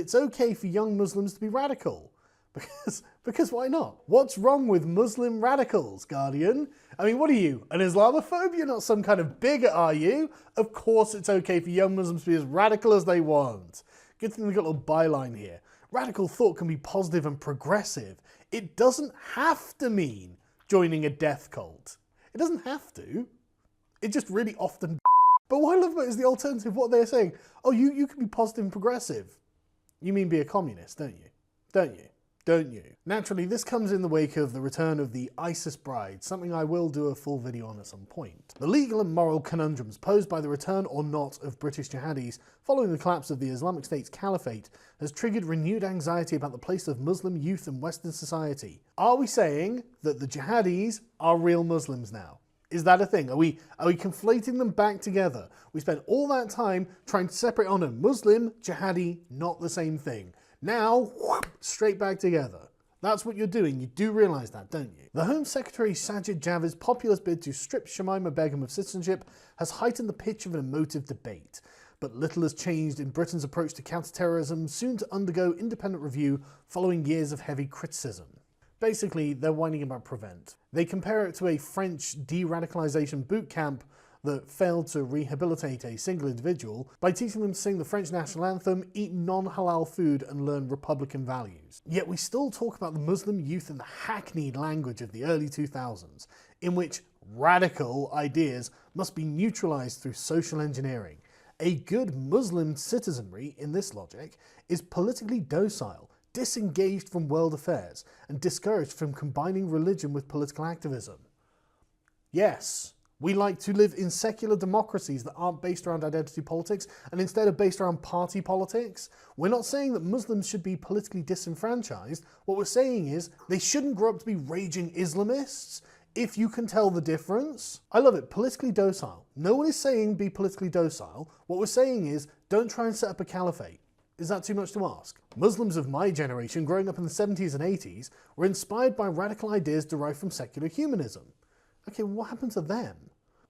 it's okay for young Muslims to be radical. Because why not? What's wrong with Muslim radicals, Guardian? I mean, what are you, an Islamophobe? You're not some kind of bigot, are you? Of course it's okay for young Muslims to be as radical as they want. Good thing we've got a little byline here. Radical thought can be positive and progressive. It doesn't have to mean joining a death cult. It doesn't have to. It just really often. But what I love about it is the alternative, what they're saying. Oh, you can be positive and progressive. You mean be a communist, don't you? Don't you? Don't you? Naturally, this comes in the wake of the return of the ISIS bride, something I will do a full video on at some point. The legal and moral conundrums posed by the return or not of British jihadis following the collapse of the Islamic State's caliphate has triggered renewed anxiety about the place of Muslim youth in Western society. Are we saying that the jihadis are real Muslims now? Is that a thing? Are we conflating them back together? We spent all that time trying to separate on a Muslim, jihadi, not the same thing. Now, whoop, straight back together. That's what you're doing. You do realise that, don't you? The Home Secretary Sajid Javid's populist bid to strip Shamima Begum of citizenship has heightened the pitch of an emotive debate. But little has changed in Britain's approach to counter-terrorism, soon to undergo independent review following years of heavy criticism. Basically, they're whining about Prevent. They compare it to a French de-radicalisation boot camp that failed to rehabilitate a single individual by teaching them to sing the French national anthem, eat non-halal food and learn Republican values. Yet we still talk about the Muslim youth in the hackneyed language of the early 2000s, in which radical ideas must be neutralised through social engineering. A good Muslim citizenry, in this logic, is politically docile, disengaged from world affairs, and discouraged from combining religion with political activism. Yes. We like to live in secular democracies that aren't based around identity politics and instead are based around party politics. We're not saying that Muslims should be politically disenfranchised. What we're saying is they shouldn't grow up to be raging Islamists, if you can tell the difference. I love it, politically docile. No one is saying be politically docile. What we're saying is don't try and set up a caliphate. Is that too much to ask? Muslims of my generation growing up in the 70s and 80s were inspired by radical ideas derived from secular humanism. Okay, well, what happened to them?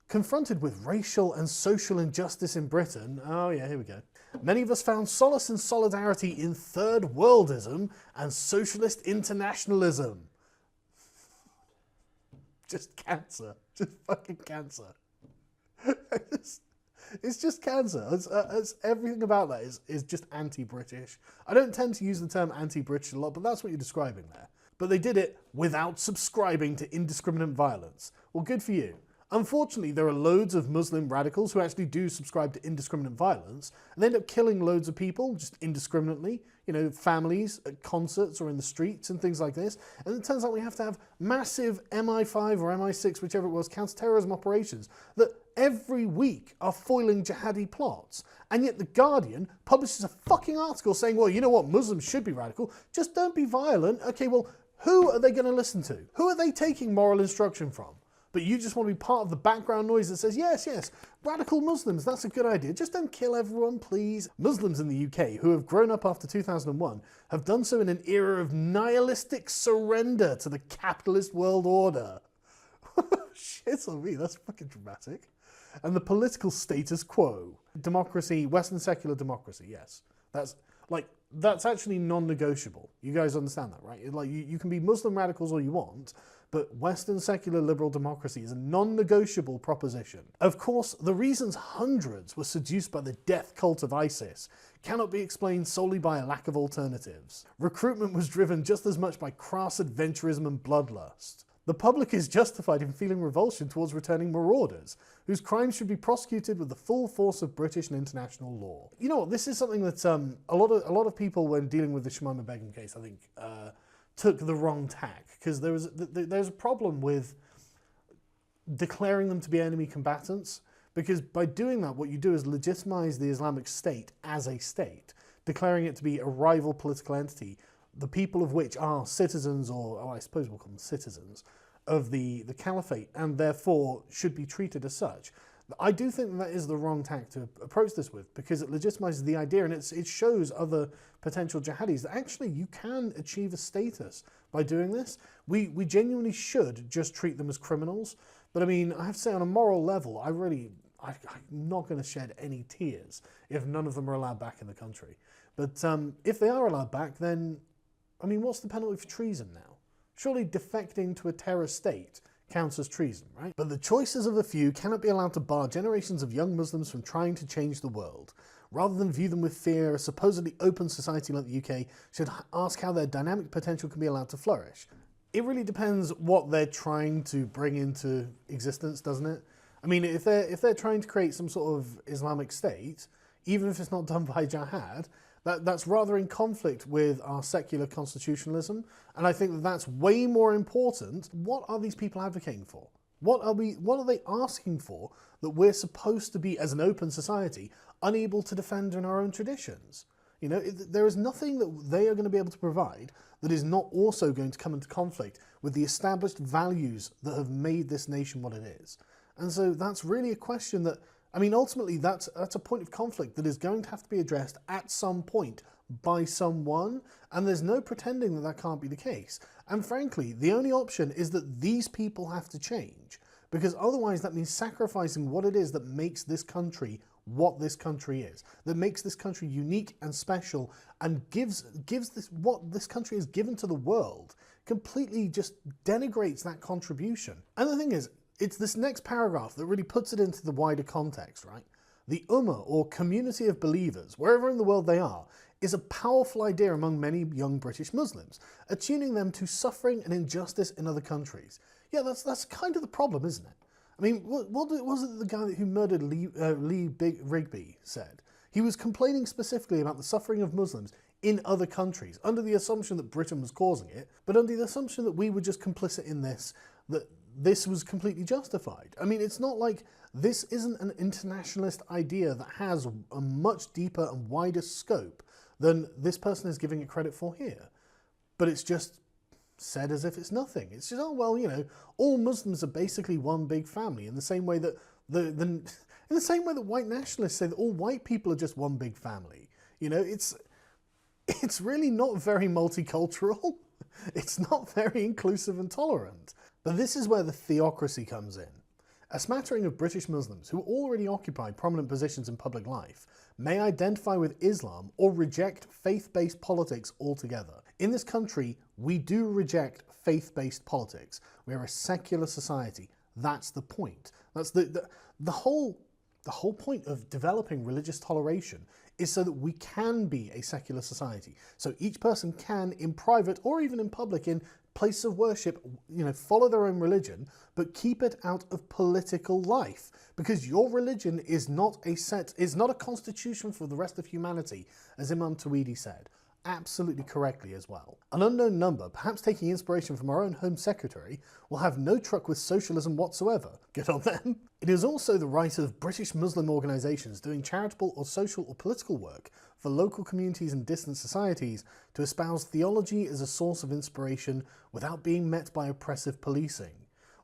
Confronted with racial and social injustice in Britain, oh yeah, here we go. Many of us found solace and solidarity in third worldism and socialist internationalism. Just cancer. Just fucking cancer. It's just cancer. It's everything about that is just anti-British. I don't tend to use the term anti-British a lot, but that's what you're describing there. But they did it without subscribing to indiscriminate violence. Well, good for you. Unfortunately, there are loads of Muslim radicals who actually do subscribe to indiscriminate violence, and they end up killing loads of people just indiscriminately, you know, families at concerts or in the streets and things like this. And it turns out we have to have massive MI5 or MI6, whichever it was, counter-terrorism operations that every week are foiling jihadi plots. And yet The Guardian publishes a fucking article saying, well, you know what, Muslims should be radical, just don't be violent. Okay, well, who are they going to listen to? Who are they taking moral instruction from? But you just want to be part of the background noise that says, yes, yes, radical Muslims, that's a good idea. Just don't kill everyone, please. Muslims in the UK, who have grown up after 2001, have done so in an era of nihilistic surrender to the capitalist world order. Shit on me, that's fucking dramatic. And the political status quo. Democracy, Western secular democracy, yes. That's actually non-negotiable. You guys understand that, right? Like, you can be Muslim radicals all you want, but Western secular liberal democracy is a non-negotiable proposition. Of course, the reasons hundreds were seduced by the death cult of ISIS cannot be explained solely by a lack of alternatives. Recruitment was driven just as much by crass adventurism and bloodlust. The public is justified in feeling revulsion towards returning marauders, whose crimes should be prosecuted with the full force of British and international law. You know what, this is something that a lot of people, when dealing with the Shamima Begum case, I think, took the wrong tack, because there's a problem with declaring them to be enemy combatants, because by doing that, what you do is legitimize the Islamic State as a state, declaring it to be a rival political entity, the people of which are citizens, or I suppose we'll call them citizens, of the caliphate, and therefore should be treated as such. I do think that is the wrong tack to approach this with, because it legitimizes the idea, and it shows other potential jihadis that actually you can achieve a status by doing this. We genuinely should just treat them as criminals, but I mean, I have to say on a moral level, I'm not going to shed any tears if none of them are allowed back in the country. But if they are allowed back, then, I mean, what's the penalty for treason now? Surely defecting to a terrorist state counts as treason, right? But the choices of a few cannot be allowed to bar generations of young Muslims from trying to change the world. Rather than view them with fear, a supposedly open society like the UK should ask how their dynamic potential can be allowed to flourish. It really depends what they're trying to bring into existence, doesn't it? I mean, if they're trying to create some sort of Islamic state, even if it's not done by jihad, that's rather in conflict with our secular constitutionalism, and I think that that's way more important. What are these people advocating for? What are they asking for that we're supposed to be, as an open society, unable to defend in our own traditions? You know, there is nothing that they are going to be able to provide that is not also going to come into conflict with the established values that have made this nation what it is. And so that's really a question that, I mean, ultimately that's a point of conflict that is going to have to be addressed at some point by someone, and there's no pretending that that can't be the case. And frankly, the only option is that these people have to change, because otherwise that means sacrificing what it is that makes this country what this country is, that makes this country unique and special, and gives this what this country has given to the world, completely just denigrates that contribution. And the thing is, it's this next paragraph that really puts it into the wider context, right? The Ummah, or community of believers, wherever in the world they are, is a powerful idea among many young British Muslims, attuning them to suffering and injustice in other countries. Yeah, that's kind of the problem, isn't it? I mean, what was it the guy who murdered Lee Rigby said? He was complaining specifically about the suffering of Muslims in other countries, under the assumption that Britain was causing it, but under the assumption that we were just complicit in this, that this was completely justified. I mean, it's not like this isn't an internationalist idea that has a much deeper and wider scope than this person is giving it credit for here. But it's just said as if it's nothing. It's just, oh, well, you know, all Muslims are basically one big family, in the same way that in the same way that white nationalists say that all white people are just one big family. You know, it's really not very multicultural. It's not very inclusive and tolerant. But this is where the theocracy comes in. A smattering of British Muslims who already occupy prominent positions in public life may identify with Islam or reject faith-based politics altogether. In this country, we do reject faith-based politics. We are a secular society. That's the point. That's the whole point of developing religious toleration is so that we can be a secular society. So each person can, in private or even in public, in places of worship, you know, follow their own religion, but keep it out of political life, because your religion is not a constitution for the rest of humanity, as Imam Tawhidi said. Absolutely correctly as well. An unknown number, perhaps taking inspiration from our own Home Secretary, will have no truck with socialism whatsoever. Good on them. It is also the right of British Muslim organisations doing charitable or social or political work for local communities and distant societies to espouse theology as a source of inspiration without being met by oppressive policing.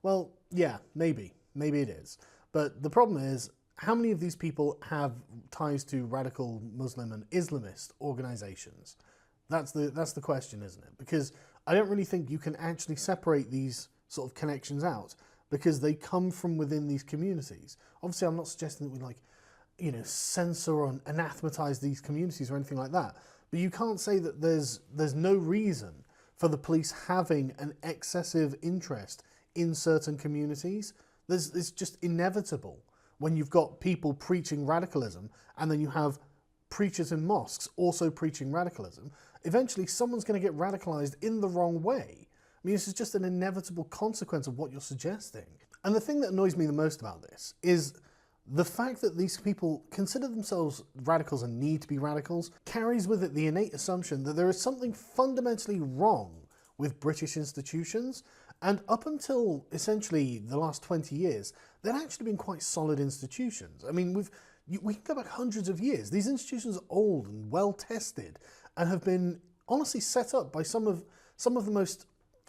Well, yeah, maybe it is. But the problem is, how many of these people have ties to radical Muslim and Islamist organisations? That's the question, isn't it? Because I don't really think you can actually separate these sort of connections out, because they come from within these communities. Obviously, I'm not suggesting that we, like, you know, censor or anathematise these communities or anything like that. But you can't say that there's no reason for the police having an excessive interest in certain communities. It's just inevitable when you've got people preaching radicalism and then you have preachers in mosques also preaching radicalism. Eventually, someone's going to get radicalised in the wrong way. I mean, this is just an inevitable consequence of what you're suggesting. And the thing that annoys me the most about this is the fact that these people consider themselves radicals and need to be radicals carries with it the innate assumption that there is something fundamentally wrong with British institutions. And up until essentially the last 20 years, they've actually been quite solid institutions. I mean, we can go back hundreds of years. These institutions are old and well tested and have been honestly set up by some of the most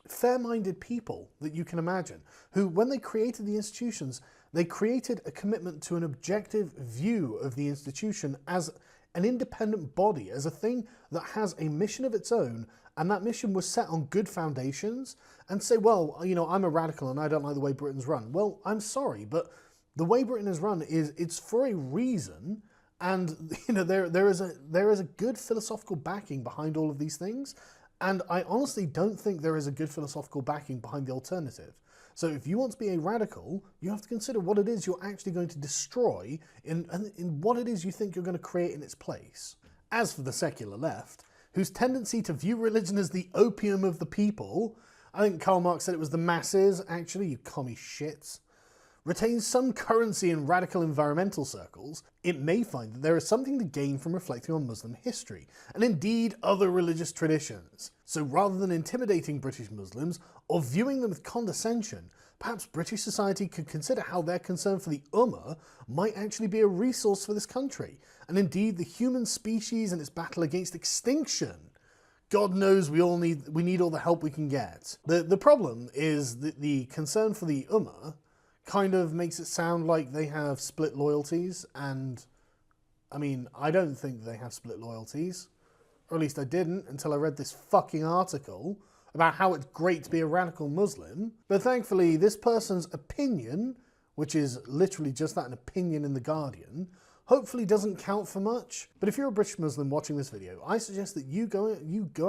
fair-minded people that you can imagine, who, when they created the institutions, they created a commitment to an objective view of the institution as an independent body, as a thing that has a mission of its own, and that mission was set on good foundations. And say, well, you know, I'm a radical and I don't like the way Britain's run. Well, I'm sorry, but the way Britain is run it's for a reason, And you know, there is a good philosophical backing behind all of these things, and I honestly don't think there is a good philosophical backing behind the alternative. So if you want to be a radical, you have to consider what it is you're actually going to destroy in what it is you think you're going to create in its place. As for the secular left, whose tendency to view religion as the opium of the people, I think Karl Marx said it was the masses, actually, you commie shits, retains some currency in radical environmental circles, it may find that there is something to gain from reflecting on Muslim history, and indeed other religious traditions. So rather than intimidating British Muslims, or viewing them with condescension, perhaps British society could consider how their concern for the Ummah might actually be a resource for this country, and indeed the human species in its battle against extinction. God knows we need all the help we can get. The problem is that the concern for the Ummah kind of makes it sound like they have split loyalties, and I mean, I don't think they have split loyalties, or at least I didn't until I read this fucking article about how it's great to be a radical Muslim. But thankfully this person's opinion, which is literally just that, an opinion in The Guardian, hopefully doesn't count for much. But if you're a British Muslim watching this video, I suggest that you go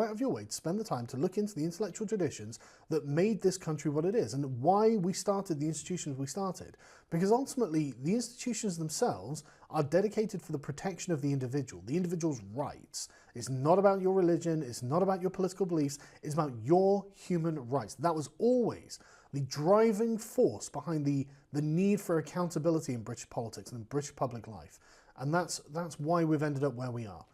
out of your way to spend the time to look into the intellectual traditions that made this country what it is and why we started the institutions we started. Because ultimately, the institutions themselves are dedicated for the protection of the individual's rights. It's not about your religion, it's not about your political beliefs, it's about your human rights. That was always the driving force behind the need for accountability in British politics and in British public life. And that's why we've ended up where we are.